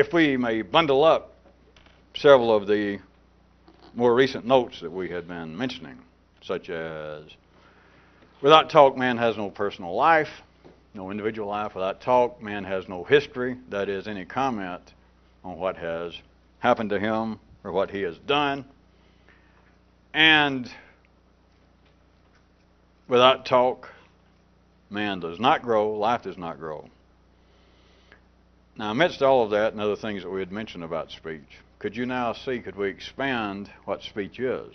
if we may bundle up several of the more recent notes that we had been mentioning, such as, without talk, man has no personal life, no individual life. Without talk, man has no history, that is, any comment on what has happened to him or what he has done. And without talk, man does not grow, life does not grow. Now, amidst all of that and other things that we had mentioned about speech, could you now see, could we expand what speech is?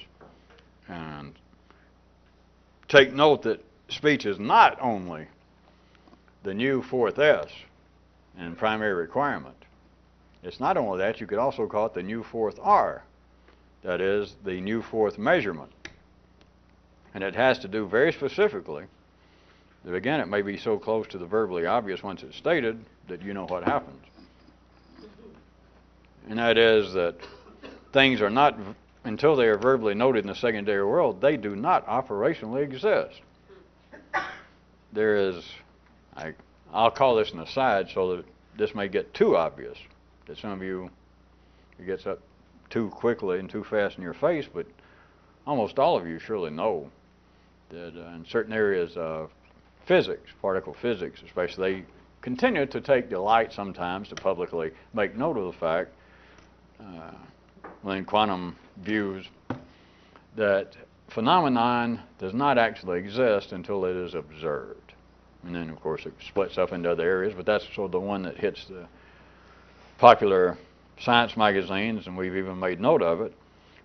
And take note that speech is not only the new fourth S and primary requirement. It's not only that, you could also call it the new fourth R. That is, the new fourth measurement. And it has to do very specifically, that again, it may be so close to the verbally obvious once it's stated that you know what happens. And that is that things are not, until they are verbally noted in the secondary world, they do not operationally exist. There is, I'll call this an aside so that this may get too obvious, that some of you, it gets up too quickly and too fast in your face, but almost all of you surely know that in certain areas of physics, particle physics especially, they continue to take delight sometimes to publicly make note of the fact, in quantum views, that phenomenon does not actually exist until it is observed. And then, of course, it splits up into other areas, but that's sort of the one that hits the popular science magazines, and we've even made note of it.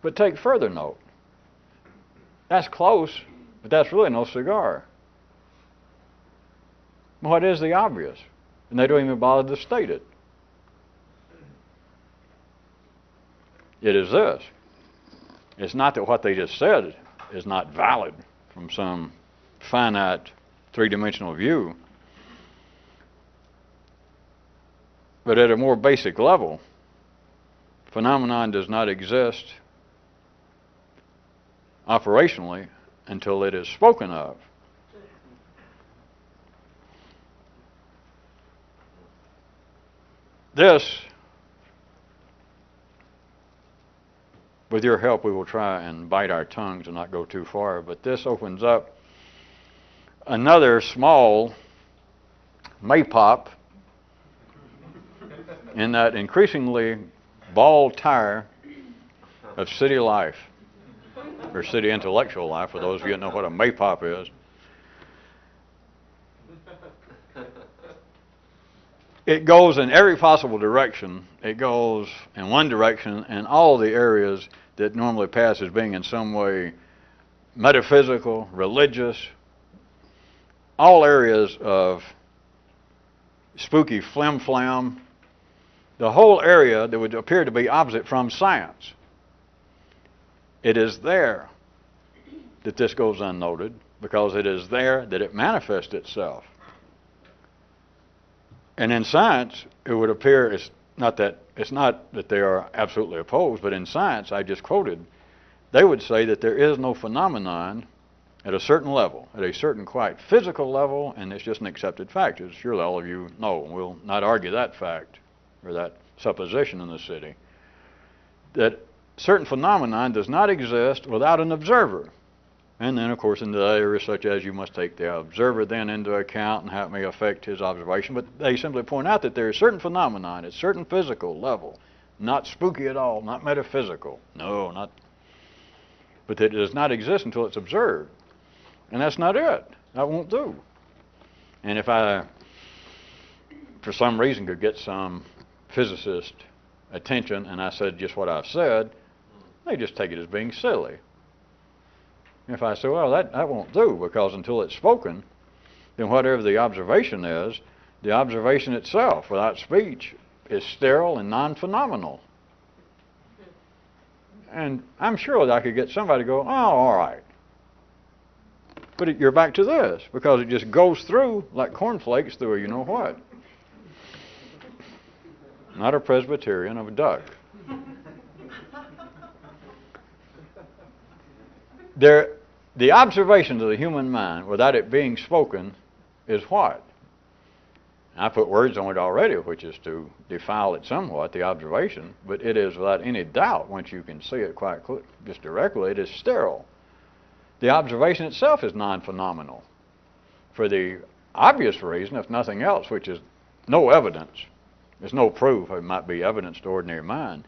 But take further note. That's close, but that's really no cigar. What is the obvious? And they don't even bother to state it. It is this. It's not that what they just said is not valid from some finite three-dimensional view, but at a more basic level, phenomenon does not exist operationally until it is spoken of. This, with your help, we will try and bite our tongues and not go too far, but this opens up another small maypop in that increasingly bald tire of city life, or city intellectual life, for those of you that know what a maypop is. It goes in every possible direction. It goes in one direction in all the areas that normally pass as being in some way metaphysical, religious, all areas of spooky flim-flam, the whole area that would appear to be opposite from science. It is there that this goes unnoted, because it is there that it manifests itself. And in science, it would appear it's not that they are absolutely opposed, but in science, I just quoted, they would say that there is no phenomenon at a certain level, at a certain quite physical level, and it's just an accepted fact, as surely all of you know. We'll not argue that fact or that supposition in the city, that certain phenomenon does not exist without an observer. And then, of course, in the areas such as you must take the observer then into account and how it may affect his observation. But they simply point out that there is certain phenomenon at a certain physical level, not spooky at all, not metaphysical. No, not. But that it does not exist until it's observed. And that's not it. That won't do. And if I, for some reason, could get some physicist attention and I said just what I've said, they just take it as being silly. If I say, well, that won't do, because until it's spoken, then whatever the observation is, the observation itself, without speech, is sterile and non-phenomenal. And I'm sure that I could get somebody to go, oh, all right. But you're back to this, because it just goes through like cornflakes through a you know what. Not a Presbyterian, of a duck. The observation of the human mind, without it being spoken, is what? I put words on it already, which is to defile it somewhat, the observation, but it is without any doubt, once you can see it quite just directly, it is sterile. The observation itself is non-phenomenal for the obvious reason, if nothing else, which is no evidence. There's no proof. It might be evidence to ordinary mind.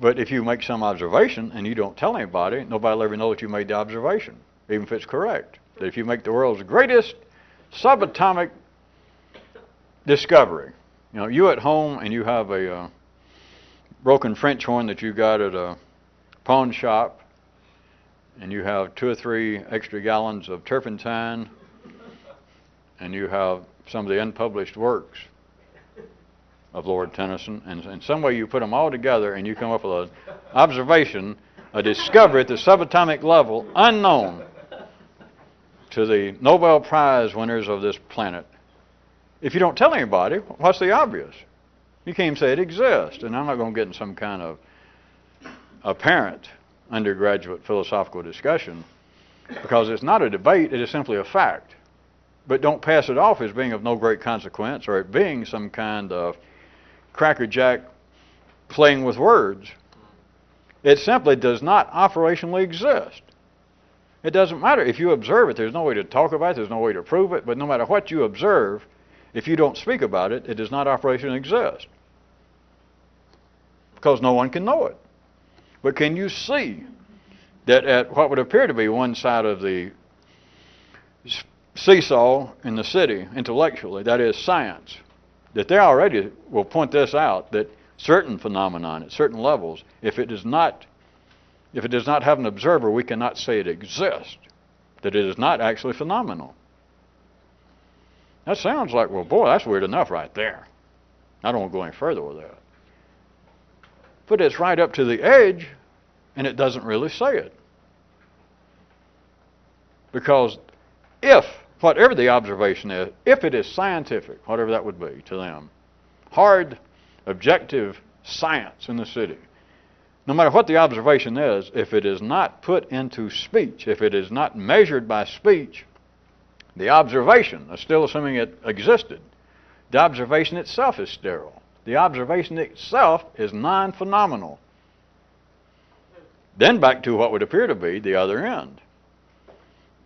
But if you make some observation and you don't tell anybody, nobody will ever know that you made the observation, even if it's correct. That if you make the world's greatest subatomic discovery, you know, you at home and you have a broken French horn that you got at a pawn shop, and you have 2 or 3 extra gallons of turpentine, and you have some of the unpublished works of Lord Tennyson, and in some way you put them all together and you come up with an observation, a discovery at the subatomic level unknown to the Nobel Prize winners of this planet. If you don't tell anybody, what's the obvious? You can't even say it exists, and I'm not going to get in some kind of apparent undergraduate philosophical discussion, because it's not a debate, it is simply a fact. But don't pass it off as being of no great consequence or it being some kind of crackerjack playing with words. It simply does not operationally exist. It doesn't matter. If you observe it, there's no way to talk about it, there's no way to prove it, but no matter what you observe, if you don't speak about it, it does not operationally exist. Because no one can know it. But can you see that at what would appear to be one side of the seesaw in the city intellectually, that is science, that they already will point this out, that certain phenomenon at certain levels, if it does not have an observer, we cannot say it exists, that it is not actually phenomenal. That sounds like, well, boy, that's weird enough right there. I don't want to go any further with that. But it's right up to the edge, and it doesn't really say it. Because if, whatever the observation is, if it is scientific, whatever that would be to them, hard, objective science in the city, no matter what the observation is, if it is not put into speech, if it is not measured by speech, the observation, still assuming it existed, the observation itself is sterile. The observation itself is non-phenomenal. Then back to what would appear to be the other end.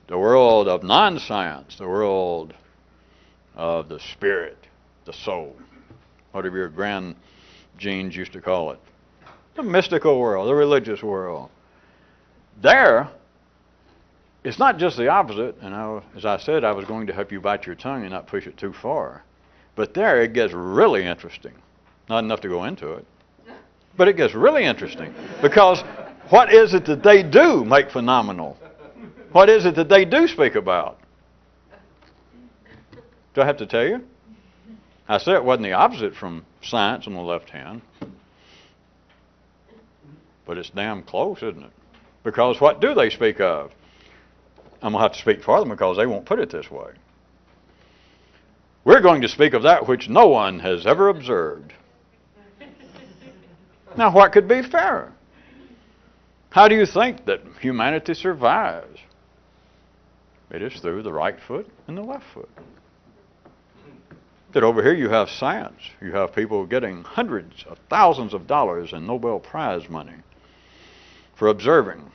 The world of non-science, the world of the spirit, the soul, whatever your grand genes used to call it. The mystical world, the religious world. There, it's not just the opposite, and as I said, I was going to help you bite your tongue and not push it too far. But there it gets really interesting. Not enough to go into it, but it gets really interesting. Because what is it that they do make phenomenal? What is it that they do speak about? Do I have to tell you? I said it wasn't the opposite from science on the left hand. But it's damn close, isn't it? Because what do they speak of? I'm going to have to speak for them because they won't put it this way. We're going to speak of that which no one has ever observed. Now, what could be fairer? How do you think that humanity survives? It is through the right foot and the left foot. That over here you have science. You have people getting hundreds of thousands of dollars in Nobel Prize money for observing,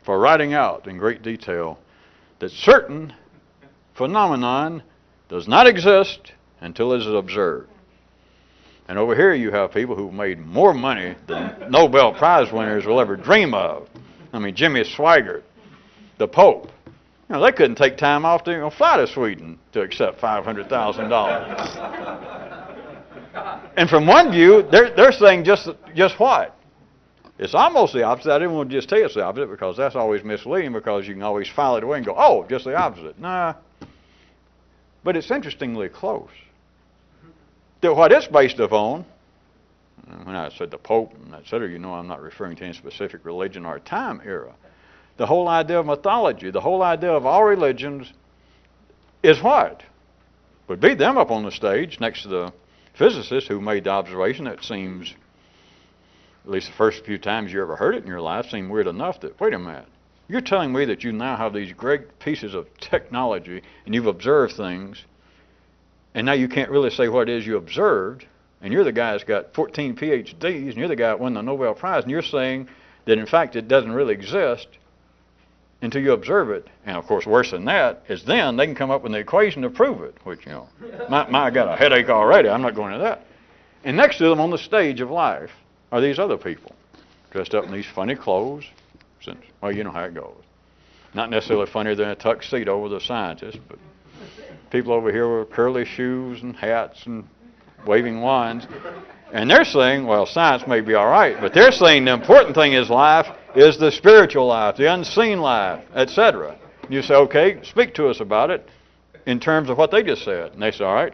for writing out in great detail that certain phenomenon does not exist until it is observed. And over here you have people who've made more money than Nobel Prize winners will ever dream of. I mean, Jimmy Swaggart, the Pope. You know, they couldn't take time off to fly to Sweden to accept $500,000. And from one view, they're saying just what? It's almost the opposite. I didn't want to just tell you it's the opposite because that's always misleading, because you can always file it away and go, oh, just the opposite. Nah. But it's interestingly close. That what it's based upon, when I said the Pope and etc., you know I'm not referring to any specific religion or time era. The whole idea of mythology, the whole idea of all religions is what? Would be them up on the stage next to the physicist who made the observation that seems, at least the first few times you ever heard it in your life, seemed weird enough that, wait a minute, you're telling me that you now have these great pieces of technology and you've observed things And now you can't really say what it is you observed, and you're the guy that's got 14 PhDs, and you're the guy that won the Nobel Prize, and you're saying that in fact it doesn't really exist until you observe it. And of course, worse than that is then they can come up with an equation to prove it, which, you know, I got a headache already. I'm not going to that. And next to them on the stage of life are these other people dressed up in these funny clothes. Well, you know how it goes. Not necessarily funnier than a tuxedo with a scientist, but people over here with curly shoes and hats and waving wands. And they're saying, well, science may be all right, but they're saying the important thing is life is the spiritual life, the unseen life, etc. You say, okay, speak to us about it in terms of what they just said. And they say, all right,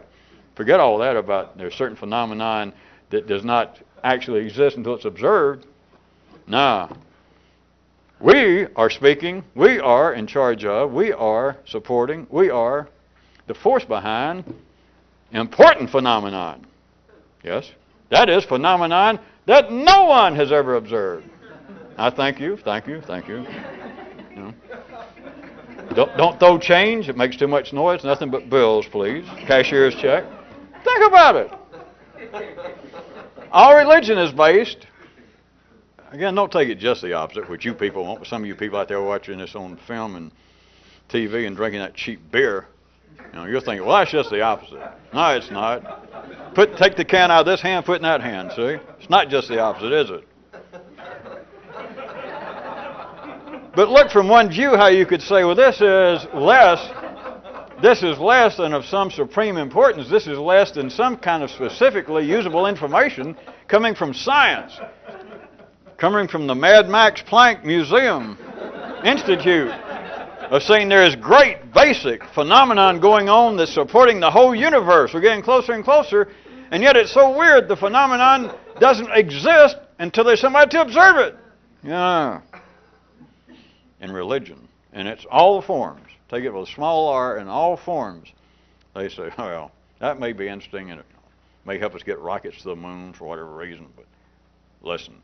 forget all that about there's certain phenomenon that does not actually exist until it's observed. Now, we are speaking, we are in charge of, we are supporting, we are the force behind important phenomenon. Yes? That is phenomenon that no one has ever observed. I thank you. You know. Don't throw change. It makes too much noise. Nothing but bills, please. Cashier's check. Think about it. All religion is based, again, don't take it just the opposite, which you people won't, but some of you people out there watching this on film and TV and drinking that cheap beer, you know, you're thinking, well, that's just the opposite. No, it's not. Take the can out of this hand, put it in that hand, see? It's not just the opposite, is it? But look from one view how you could say, well, this is less than of some supreme importance. This is less than some kind of specifically usable information coming from science, coming from the Mad Max Planck Museum Institute, of saying there is great basic phenomenon going on that's supporting the whole universe. We're getting closer and closer, and yet it's so weird the phenomenon doesn't exist until there's somebody to observe it. Yeah. In religion, and it's all the forms. Take it with a small r in all forms. They say, well, that may be interesting and it may help us get rockets to the moon for whatever reason, but listen,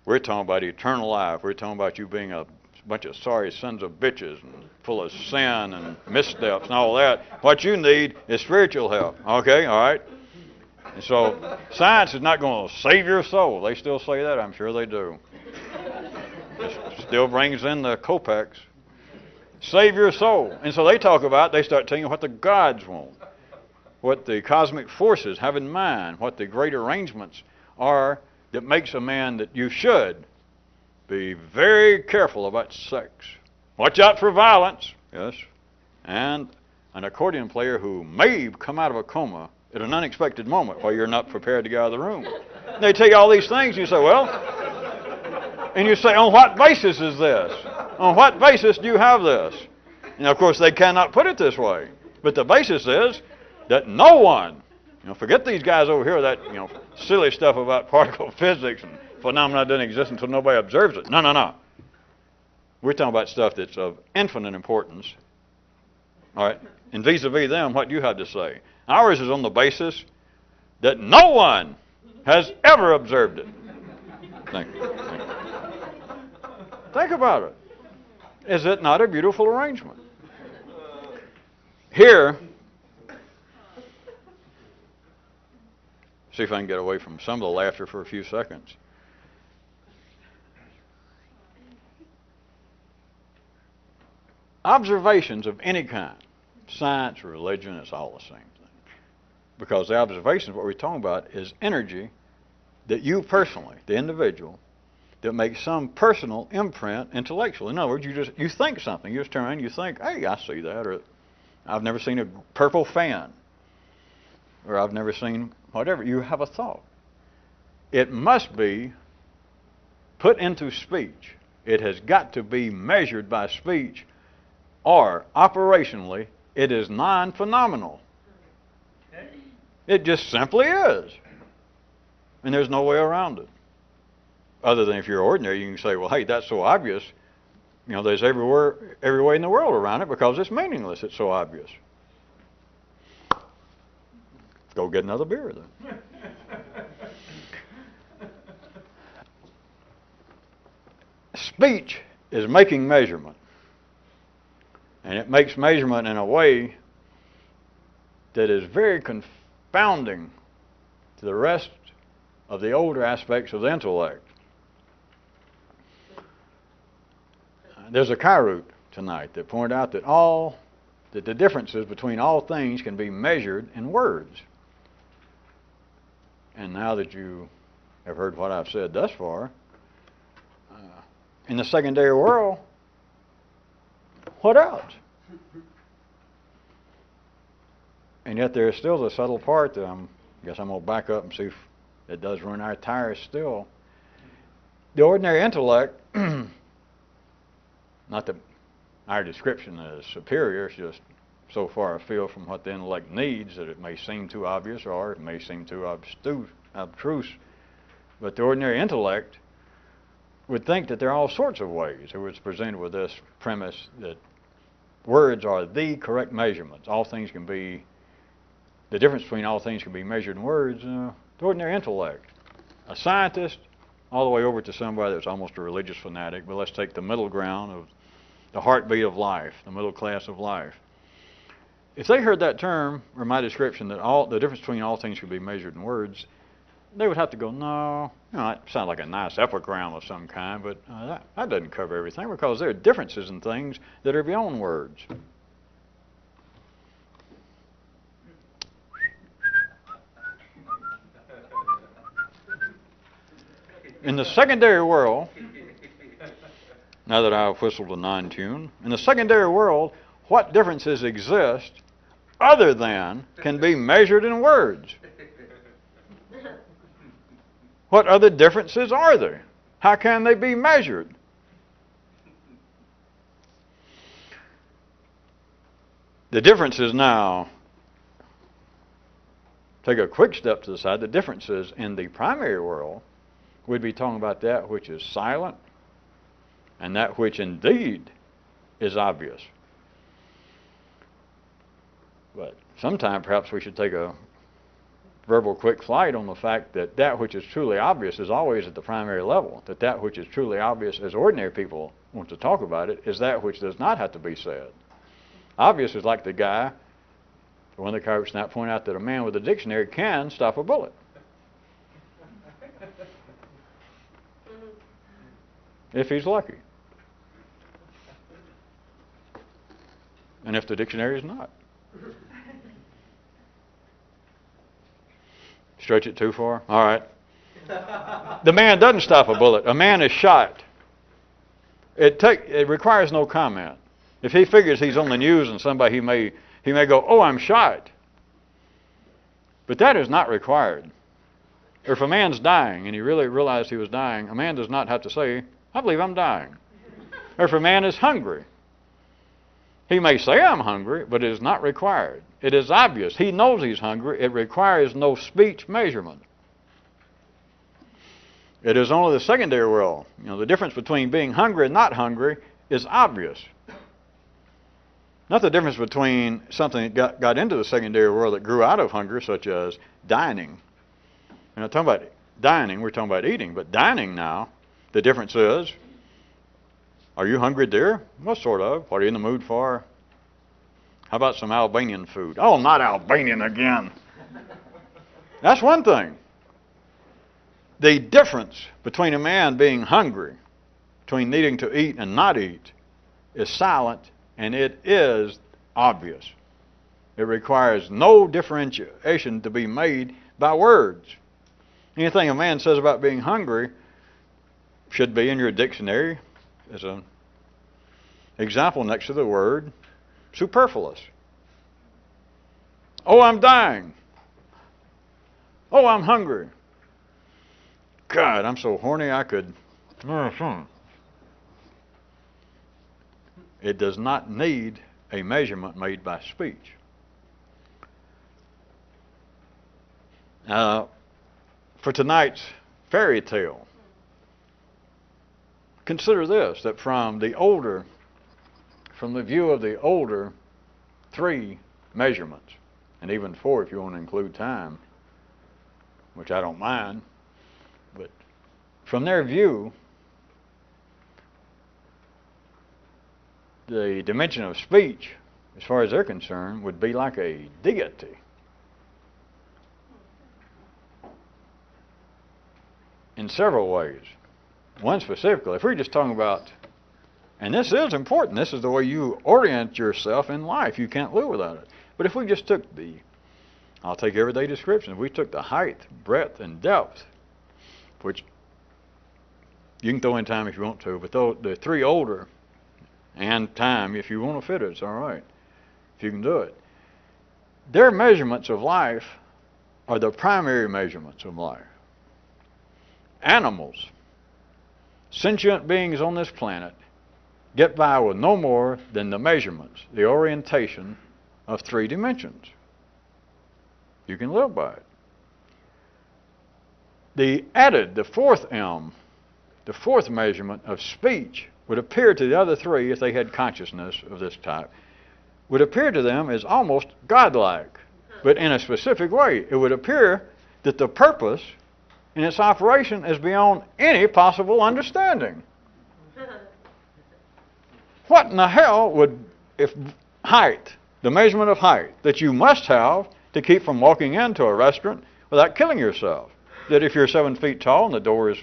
we're talking about eternal life. We're talking about you being a bunch of sorry sons of bitches and full of sin and missteps and all that. What you need is spiritual help. Okay, all right? And so science is not going to save your soul. They still say that. I'm sure they do. It still brings in the kopecks. Save your soul. And so they start telling you what the gods want, what the cosmic forces have in mind, what the great arrangements are that makes a man that you should be very careful about sex. Watch out for violence, yes, and an accordion player who may come out of a coma at an unexpected moment while you're not prepared to get out of the room. They tell you all these things, and you say, well, and you say, on what basis is this? On what basis do you have this? And of course, they cannot put it this way. But the basis is that no one, forget these guys over here, that, silly stuff about particle physics and phenomena doesn't exist until nobody observes it. No. We're talking about stuff that's of infinite importance. All right? And vis-a-vis them, what do you have to say? Ours is on the basis that no one has ever observed it. Think about it. Is it not a beautiful arrangement? Here, see if I can get away from some of the laughter for a few seconds. Observations of any kind, science, religion, it's all the same thing. Because the observations, what we're talking about, is energy that you personally, the individual, that makes some personal imprint intellectually. In other words, you think something. You just turn around and you think, hey, I see that, or I've never seen a purple fan, or I've never seen whatever. You have a thought. It must be put into speech. It has got to be measured by speech, or operationally, it is non-phenomenal. It just simply is. And there's no way around it. Other than if you're ordinary, you can say, well, hey, that's so obvious. There's every way in the world around it because it's meaningless. It's so obvious. Go get another beer then. Speech is making measurement. And it makes measurement in a way that is very confounding to the rest of the older aspects of the intellect. There's a Kyroot tonight that pointed out that the differences between all things can be measured in words. And now that you have heard what I've said thus far, in the secondary world, what else? And yet there is still the subtle part that I guess I'm going to back up and see if it does run our tires still. The ordinary intellect, not that our description is superior, it's just so far afield from what the intellect needs that it may seem too obvious or it may seem too abstruse. But the ordinary intellect would think that there are all sorts of ways. It was presented with this premise that words are the correct measurements. All things can be, the difference between all things can be measured in words. The ordinary intellect, a scientist, all the way over to somebody that's almost a religious fanatic, but let's take the middle ground of the heartbeat of life, the middle class of life. If they heard that term, or my description, that the difference between all things could be measured in words, they would have to go, no, it sounds like a nice epigram of some kind, but that doesn't cover everything, because there are differences in things that are beyond words. In the secondary world, now that I've whistled a non-tune, in the secondary world, what differences exist other than can be measured in words? What other differences are there? How can they be measured? The differences now, take a quick step to the side, the differences in the primary world, we'd be talking about that which is silent and that which indeed is obvious. But sometime perhaps we should take a verbal quick flight on the fact that that which is truly obvious is always at the primary level, that which is truly obvious as ordinary people want to talk about it is that which does not have to be said. Obvious is like the guy, one of the Kyroots now point out that a man with a dictionary can stop a bullet. If he's lucky. And if the dictionary is not. Stretch it too far? All right. The man doesn't stop a bullet. A man is shot. It requires no comment. If he figures he's on the news and somebody, he may go, oh, I'm shot. But that is not required. Or if a man's dying and he really realized he was dying, a man does not have to say, I believe I'm dying. Or if a man is hungry, he may say I'm hungry, but it is not required. It is obvious. He knows he's hungry. It requires no speech measurement. It is only the secondary world. The difference between being hungry and not hungry is obvious. Not the difference between something that got into the secondary world that grew out of hunger, such as dining. We're not talking about dining, we're talking about eating. But dining now, the difference is, are you hungry, dear? What sort of? What are you in the mood for? How about some Albanian food? Oh, not Albanian again. That's one thing. The difference between a man being hungry, between needing to eat and not eat, is silent, and it is obvious. It requires no differentiation to be made by words. Anything a man says about being hungry should be in your dictionary as an example next to the word superfluous. Oh, I'm dying. Oh, I'm hungry. God, I'm so horny I could. It does not need a measurement made by speech. For tonight's fairy tale, consider this, that from the view of the older 3 measurements, and even 4 if you want to include time, which I don't mind, but from their view, the dimension of speech, as far as they're concerned, would be like a deity, in several ways. One specifically, if we're just talking about, and this is important, this is the way you orient yourself in life. You can't live without it. But if we just took I'll take everyday description. If we took the height, breadth, and depth, which you can throw in time if you want to, but the three older, and time, if you want to fit it, it's all right, if you can do it. Their measurements of life are the primary measurements of life. Animals, sentient beings on this planet, get by with no more than the measurements, the orientation of 3 dimensions. You can live by it. The fourth M, the fourth measurement of speech, would appear to the other 3, if they had consciousness of this type, would appear to them as almost godlike, but in a specific way. It would appear that the purpose in its operation is beyond any possible understanding. What in the hell would, if height, the measurement of height that you must have to keep from walking into a restaurant without killing yourself, that if you're 7 feet tall and the door is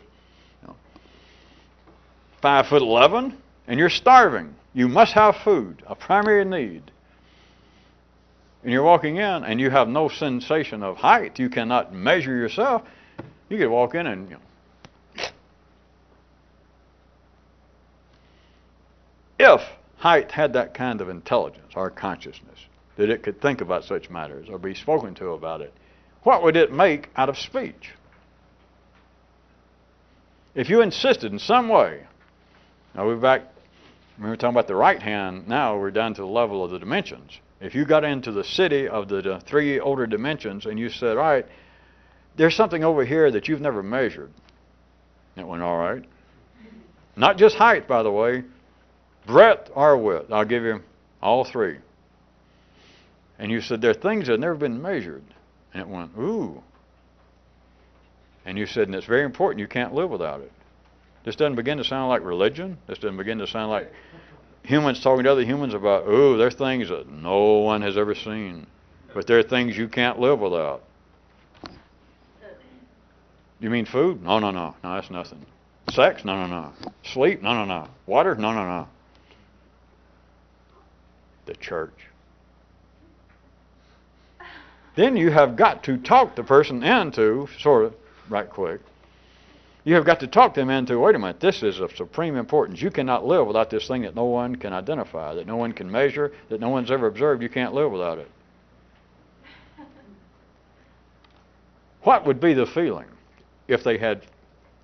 5'11" and you're starving, you must have food, a primary need, and you're walking in and you have no sensation of height, you cannot measure yourself, you could walk in and if height had that kind of intelligence or consciousness, that it could think about such matters or be spoken to about it, what would it make out of speech? If you insisted in some way, now we were talking about the right hand, now we're down to the level of the dimensions. If you got into the city of the 3 older dimensions and you said, all right, there's something over here that you've never measured. It went all right. Not just height, by the way, breadth or width. I'll give you all 3. And you said, there are things that have never been measured. And it went, ooh. And you said, and it's very important, you can't live without it. This doesn't begin to sound like religion. This doesn't begin to sound like humans talking to other humans about, ooh, there's things that no one has ever seen. But there are things you can't live without. You mean food? No, no, no. No, that's nothing. Sex? No, no, no. Sleep? No, no, no. Water? No, no, no. The church. Then you have got to talk the person into, sort of, right quick, you have got to talk them into, wait a minute, this is of supreme importance. You cannot live without this thing that no one can identify, that no one can measure, that no one's ever observed. You can't live without it. What would be the feeling if they had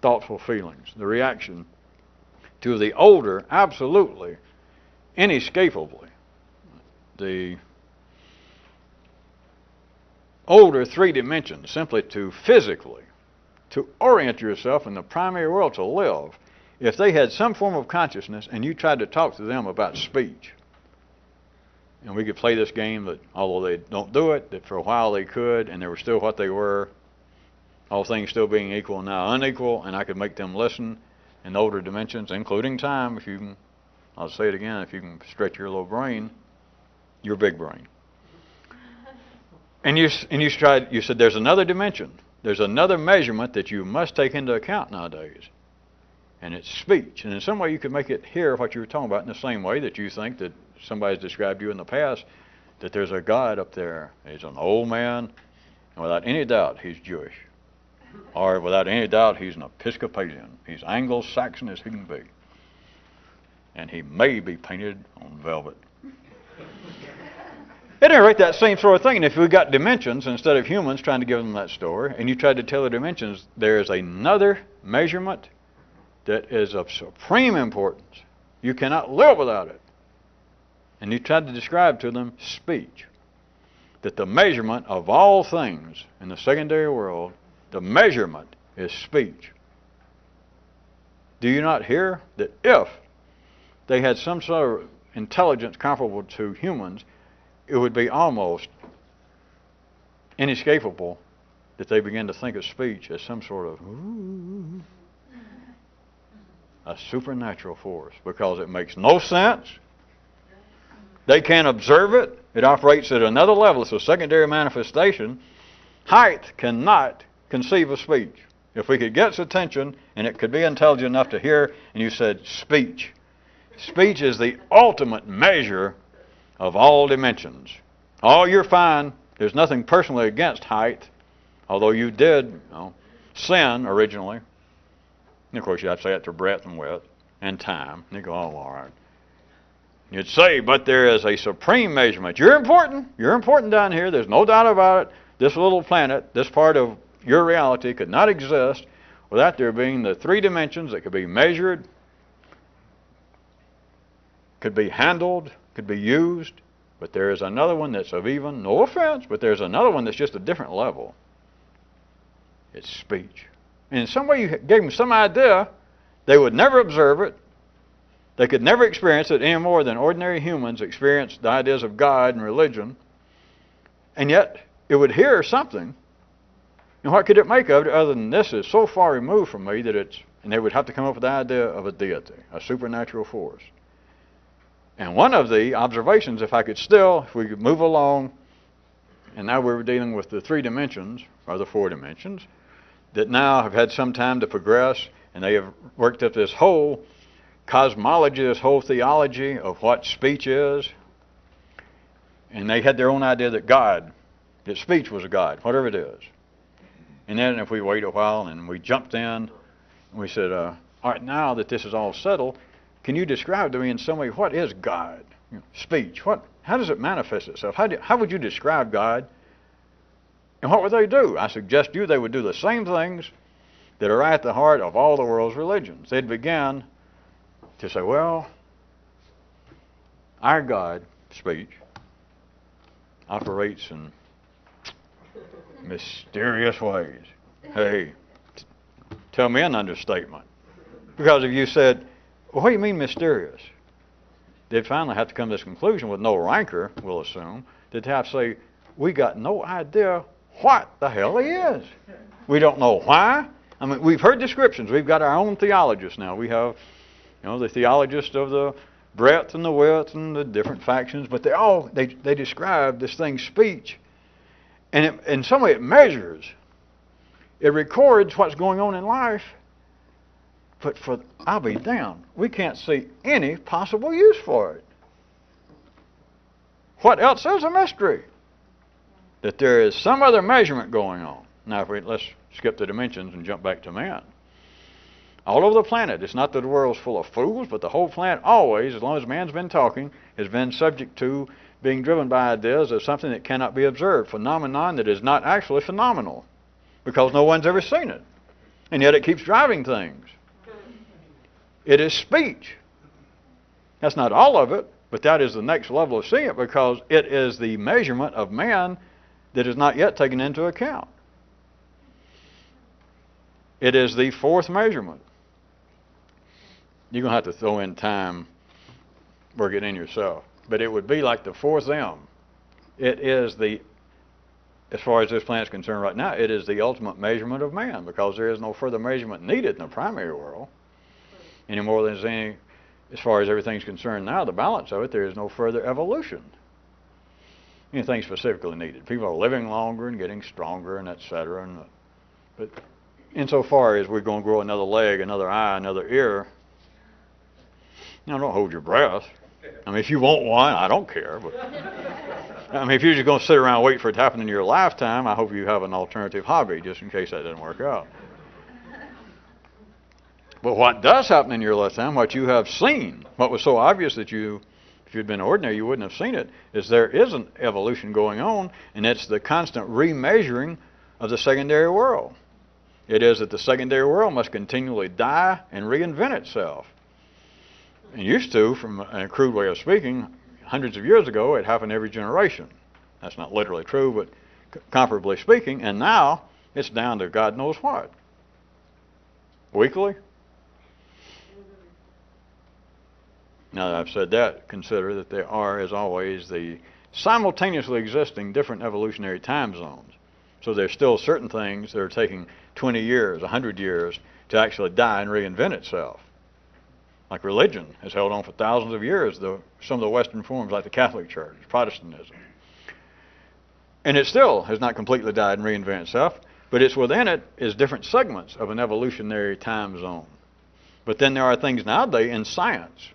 thoughtful feelings? The reaction to the older, absolutely, inescapably, the older 3 dimensions, simply to physically, to orient yourself in the primary world to live, if they had some form of consciousness and you tried to talk to them about speech. And we could play this game that, although they don't do it, that for a while they could, and they were still what they were, all things still being equal and now unequal, and I could make them listen in older dimensions, including time, if you can, I'll say it again, if you can stretch your little brain, your big brain. And you said there's another dimension. There's another measurement that you must take into account nowadays, and it's speech. And in some way you could make it hear what you were talking about in the same way that you think that somebody's described you in the past, that there's a God up there. He's an old man, and without any doubt he's Jewish. Or without any doubt he's an Episcopalian. He's Anglo-Saxon as he can be. And he may be painted on velvet. At any rate, that same sort of thing. And if we got dimensions instead of humans trying to give them that story, and you tried to tell the dimensions, there is another measurement that is of supreme importance. You cannot live without it. And you tried to describe to them speech. That the measurement of all things in the secondary world, the measurement is speech. Do you not hear that if they had some sort of intelligence comparable to humans, it would be almost inescapable that they begin to think of speech as some sort of a supernatural force, because it makes no sense. They can't observe it. It operates at another level. It's a secondary manifestation. Height cannot conceive of speech. If we could get its attention and it could be intelligent enough to hear, and you said speech. Speech is the ultimate measure of all dimensions. Oh, you're fine. There's nothing personally against height, although you did sin originally. And of course, you have to say that to breadth and width and time. And you go, oh, all right. You'd say, but there is a supreme measurement. You're important. You're important down here. There's no doubt about it. This little planet, this part of your reality could not exist without there being the three dimensions that could be measured, could be handled, could be used. But there is another one that's of even, no offense, but there's another one that's just a different level. It's speech. And in some way you gave them some idea, they would never observe it. They could never experience it any more than ordinary humans experience the ideas of God and religion. And yet, it would hear something. And what could it make of it other than this is so far removed from me that it's, and they would have to come up with the idea of a deity, a supernatural force. And one of the observations, if we could move along, and now we were dealing with the three dimensions, or the four dimensions, that now have had some time to progress, and they have worked up this whole cosmology, this whole theology of what speech is. And they had their own idea that speech was a God, whatever it is. And then if we wait a while and we jumped in, and we said, all right, now that this is all settled, can you describe to me in some way what is God? Speech. How does it manifest itself? How would you describe God? And what would they do? I suggest they would do the same things that are at the heart of all the world's religions. They'd begin to say, well, our God, speech, operates in mysterious ways. Hey, tell me an understatement. Because if you said, well, what do you mean mysterious? They'd finally have to come to this conclusion with no rancor, we'll assume, that they have to say, we got no idea what the hell he is. We don't know why. I mean, we've heard descriptions. We've got our own theologists now. We have, the theologists of the breadth and the width and the different factions, but they describe this thing, speech, and in some way it measures. It records what's going on in life. But I'll be damned, we can't see any possible use for it. What else is a mystery? That there is some other measurement going on. Now, let's skip the dimensions and jump back to man. All over the planet, it's not that the world's full of fools, but the whole planet always, as long as man's been talking, has been subject to being driven by ideas of something that cannot be observed, phenomenon that is not actually phenomenal, because no one's ever seen it. And yet it keeps driving things. It is speech. That's not all of it, but that is the next level of seeing it, because it is the measurement of man that is not yet taken into account. It is the fourth measurement. You're going to have to throw in time, work it in yourself. But it would be like the fourth M. It is as far as this planet is concerned right now, it is the ultimate measurement of man, because there is no further measurement needed in the primary world. Any more than as far as everything's concerned now, the balance of it, there is no further evolution. Anything specifically needed. People are living longer and getting stronger and etc. But insofar as we're going to grow another leg, another eye, another ear, don't hold your breath. I mean, if you want one, I don't care. But I mean, if you're just going to sit around and wait for it to happen in your lifetime, I hope you have an alternative hobby just in case that doesn't work out. But what does happen in your lifetime, what you have seen, what was so obvious that if you'd been ordinary, you wouldn't have seen it, is there is an evolution going on, and it's the constant remeasuring of the secondary world. It is that the secondary world must continually die and reinvent itself. And used to, from a crude way of speaking, hundreds of years ago, it happened every generation. That's not literally true, but comparably speaking, and now it's down to God knows what. Weekly? Now that I've said that, consider that there are, as always, the simultaneously existing different evolutionary time zones. So there's still certain things that are taking 20 years, 100 years to actually die and reinvent itself. Like religion has held on for thousands of years, some of the Western forms like the Catholic Church, Protestantism. And it still has not completely died and reinvented itself. But it's within it is different segments of an evolutionary time zone. But then there are things nowadays in science,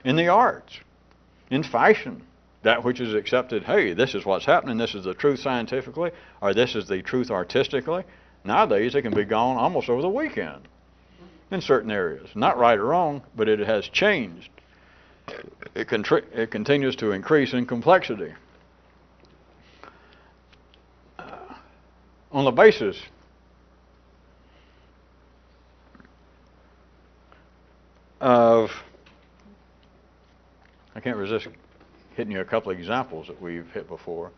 in the arts, in fashion, that which is accepted, hey, this is what's happening, this is the truth scientifically, or this is the truth artistically. Nowadays it can be gone almost over the weekend in certain areas. Not right or wrong, but it has changed. It continues to increase in complexity. On the basis of, I can't resist hitting you a couple of examples that we've hit before,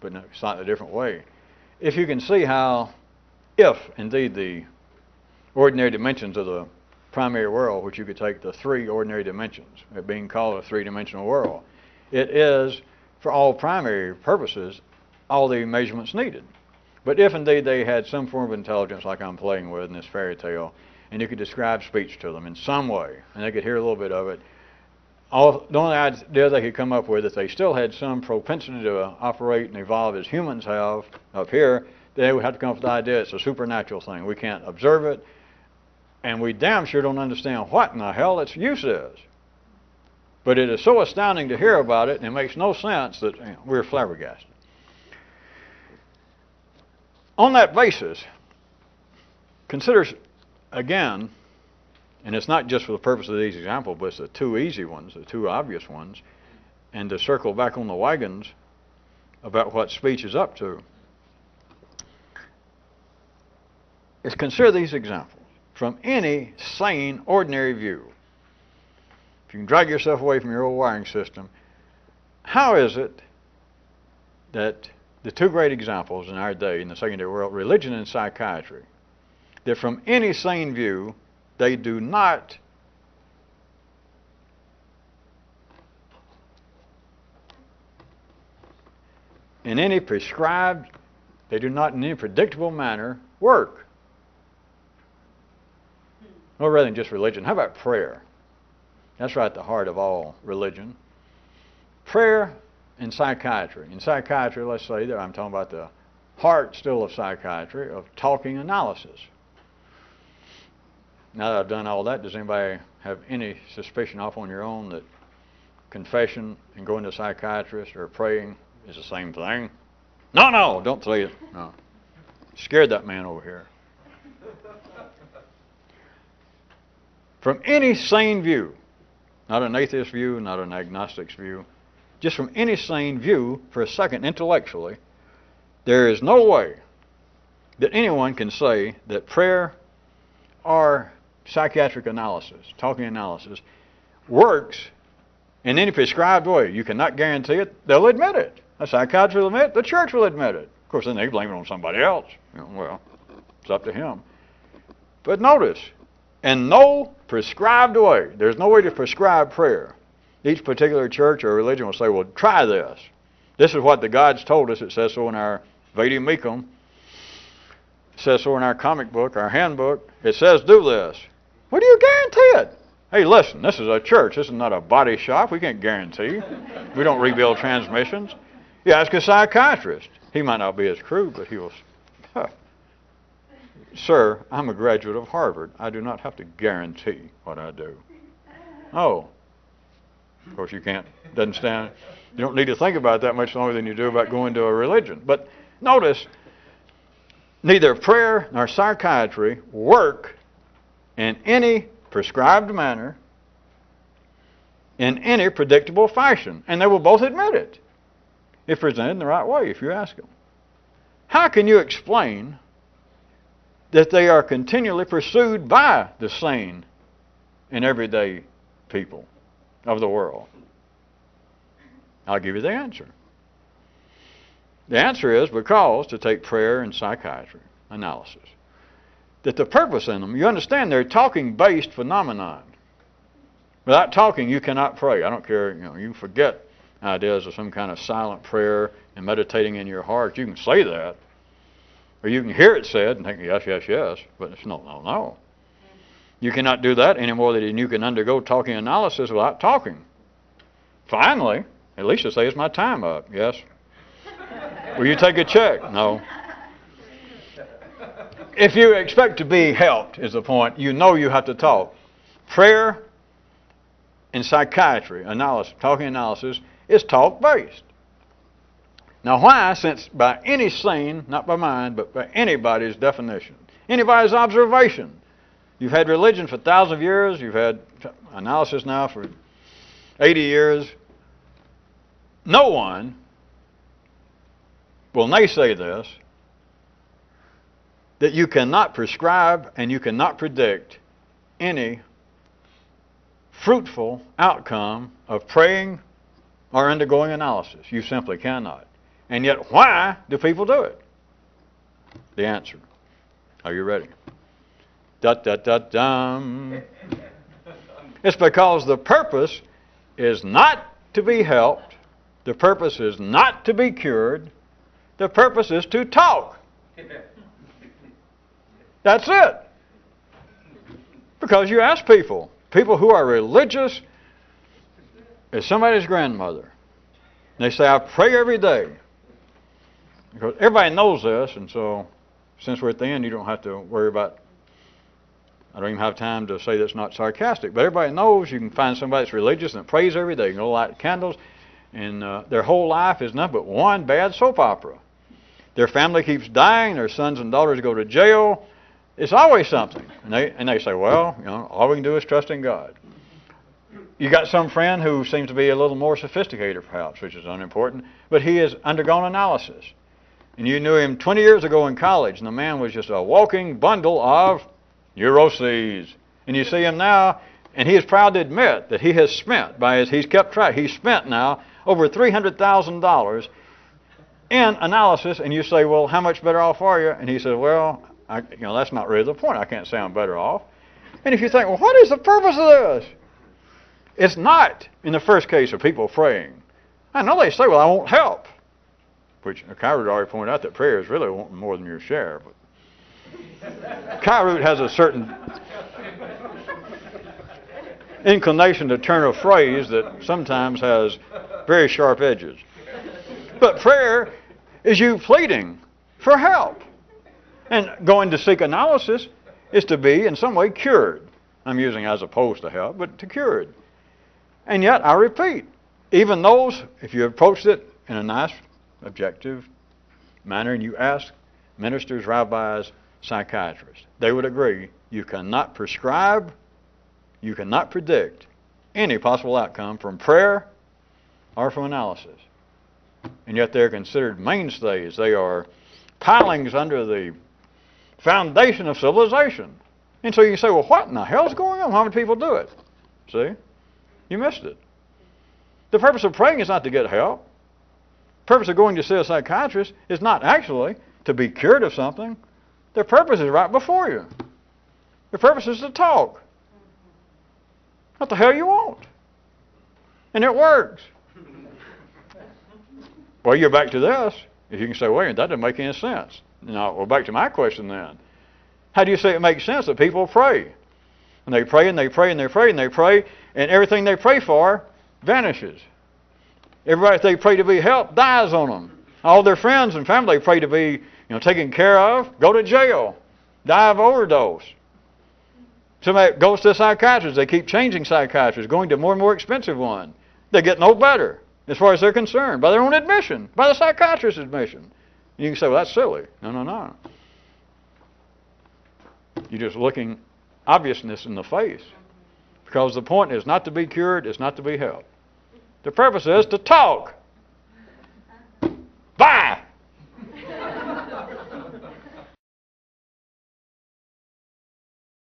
but in a slightly different way. If you can see how, if indeed the ordinary dimensions of the primary world, which you could take the three ordinary dimensions, it being called a three-dimensional world, it is, for all primary purposes, all the measurements needed. But if indeed they had some form of intelligence like I'm playing with in this fairy tale, and you could describe speech to them in some way, and they could hear a little bit of it, the only idea they could come up with, if they still had some propensity to operate and evolve as humans have up here, they would have to come up with the idea it's a supernatural thing. We can't observe it, and we damn sure don't understand what in the hell its use is. But it is so astounding to hear about it, and it makes no sense that we're flabbergasted. On that basis, consider again, and it's not just for the purpose of these examples, but it's the two easy ones, the two obvious ones, and to circle back on the wagons about what speech is up to, is consider these examples from any sane, ordinary view. If you can drag yourself away from your old wiring system, how is it that the two great examples in our day in the secondary world, religion and psychiatry, that from any sane view, they do not in any prescribed, they do not in any predictable manner work? No, rather than just religion, how about prayer? That's right at the heart of all religion. Prayer and psychiatry. In psychiatry, let's say that I'm talking about the heart still of psychiatry, of talking analysis. Now that I've done all that, does anybody have any suspicion off on your own that confession and going to a psychiatrist or praying is the same thing? No, don't say it. No. Scared that man over here. From any sane view, not an atheist view, not an agnostic's view, just from any sane view, for a second, intellectually, there is no way that anyone can say that prayer or psychiatric analysis, talking analysis, works in any prescribed way. You cannot guarantee it. They'll admit it. A psychiatrist will admit it. The church will admit it. Of course, then they blame it on somebody else. Well, it's up to him. But notice, in no prescribed way, there's no way to prescribe prayer. Each particular church or religion will say, well, try this. This is what the gods told us. It says so in our Vedi Mekam. It says so in our comic book, our handbook. It says do this. What do you guarantee it? Hey, listen, this is a church. This is not a body shop. We can't guarantee. We don't rebuild transmissions. You ask a psychiatrist. He might not be as crude, but he will. Sir, I'm a graduate of Harvard. I do not have to guarantee what I do. Oh. Of course, you can't. Doesn't stand. You don't need to think about it that much longer than you do about going to a religion. But notice, neither prayer nor psychiatry work in any prescribed manner, in any predictable fashion. And they will both admit it, if presented in the right way, if you ask them. How can you explain that they are continually pursued by the sane and everyday people of the world? I'll give you the answer. The answer is because, to take prayer and psychiatry analysis, that the purpose in them, you understand, they're talking-based phenomenon. Without talking, you cannot pray. I don't care, you forget ideas of some kind of silent prayer and meditating in your heart. You can say that, or you can hear it said and think, yes, yes, yes, but it's no. You cannot do that any more than you can undergo talking analysis without talking. Finally, at least to say, is my time up? Yes. Will you take a check? No. if you expect to be helped, is the point, you know you have to talk. Prayer and psychiatry, analysis, talking analysis, is talk-based. Now why? Since by any sane, not by mine, but by anybody's definition, anybody's observation, you've had religion for thousands of years, you've had analysis now for 80 years, no one will naysay this, that you cannot prescribe and you cannot predict any fruitful outcome of praying or undergoing analysis. You simply cannot. And yet, why do people do it? The answer. Are you ready? Da-da-da-dum. It's because the purpose is not to be helped. The purpose is not to be cured. The purpose is to talk. That's it. Because you ask people who are religious as somebody's grandmother, they say, I pray every day. Because everybody knows this, and so since we're at the end, you don't have to worry about, I don't even have time to say that's not sarcastic, but everybody knows you can find somebody that's religious and prays every day. You can go light candles, and their whole life is nothing but one bad soap opera. Their family keeps dying, their sons and daughters go to jail. It's always something. And they say, well, all we can do is trust in God. You got some friend who seems to be a little more sophisticated, perhaps, which is unimportant, but he has undergone analysis. And you knew him 20 years ago in college, and the man was just a walking bundle of neuroses. And you see him now, and he is proud to admit that he has spent, he's kept track, he's spent now over $300,000 in analysis. And you say, well, how much better off are you? And he says, well, that's not really the point. I can't say I'm better off. And if you think, well, what is the purpose of this? It's not, in the first case of people praying. I know they say, well, I won't help. Which Kyroots already pointed out that prayer is really wanting more than your share. But Kyroots has a certain inclination to turn a phrase that sometimes has very sharp edges. But prayer is you pleading for help. And going to seek analysis is to be in some way cured. I'm using as opposed to help, but to cured. And yet, I repeat, even those, if you approached it in a nice, objective manner and you ask ministers, rabbis, psychiatrists, they would agree you cannot prescribe, you cannot predict any possible outcome from prayer or from analysis. And yet they're considered mainstays. They are pilings under the foundation of civilization. And so you say, well, what in the hell's going on? How many people do it? See? You missed it. The purpose of praying is not to get help. The purpose of going to see a psychiatrist is not actually to be cured of something. The purpose is right before you. The purpose is to talk. What the hell you want? And it works. Well, you're back to this. If you can say, wait, that doesn't make any sense. Now, well, back to my question then. How do you say it makes sense that people pray? And they pray and they pray and they pray and they pray, and everything they pray for vanishes. Everybody they pray to be helped dies on them. All their friends and family they pray to be taken care of go to jail, die of overdose. Somebody goes to a psychiatrist. They keep changing psychiatrists, going to more and more expensive ones. They get no better as far as they're concerned, by their own admission, by the psychiatrist's admission. You can say, well, that's silly. No. You're just looking obviousness in the face. Because the point is not to be cured, it's not to be helped. The purpose is to talk.